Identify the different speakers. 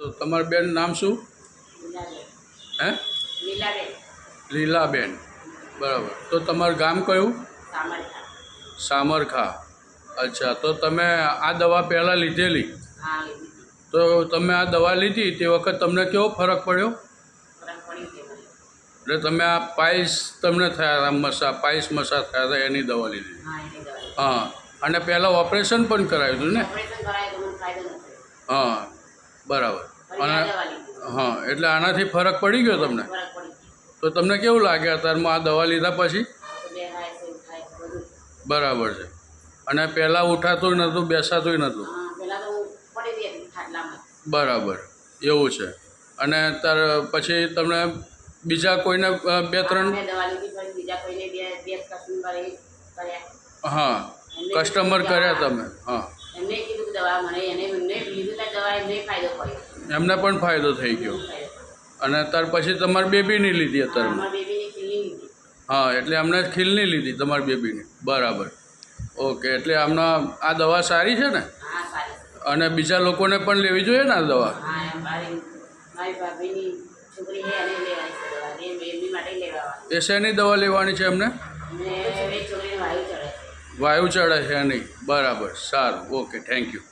Speaker 1: તો તમારા બેન નામ શું? હે? લીલાબેન. બરાબર. તો તમારું ગામ કયું? સામરખા. અચ્છા. તો તમે આ દવા પહેલાં લીધેલી? તો તમે આ દવા લીધી તે વખત તમને કેવો ફરક પડ્યો? એટલે તમે આ પાઇલ્સ તમને થયા પાઇલ્સ મસા થયા હતા એની દવા લીધી? હા. અને પહેલાં ઓપરેશન પણ કરાવ્યું હતું ને? હા, બરાબર. અને હા, એટલે આનાથી ફરક પડી ગયો તમને? તો તમને કેવું લાગે અત્યારમાં આ દવા લીધા પછી? બરાબર છે. અને પહેલાં ઉઠાતું નહોતું, બેસાતું નહોતું? બરાબર, એવું છે. અને ત્યારે પછી તમને બીજા કોઈને 2-3 હા કસ્ટમર કર્યા તમે? હા, એમને પણ ફાયદો થઈ ગયો. અને ત્યાર પછી તમારી બેબીની લીધી અત્યારમાં? હા, એટલે અમને ખીલની લીધી તમારી બેબીની. બરાબર. ઓકે. એટલે આમના આ દવા સારી છે ને? અને બીજા લોકોને પણ લેવી જોઈએ ને આ દવા? એ શેની દવા લેવાની છે એમને? વાયુ ચડે છે એની? બરાબર. સારું. Okay, thank you.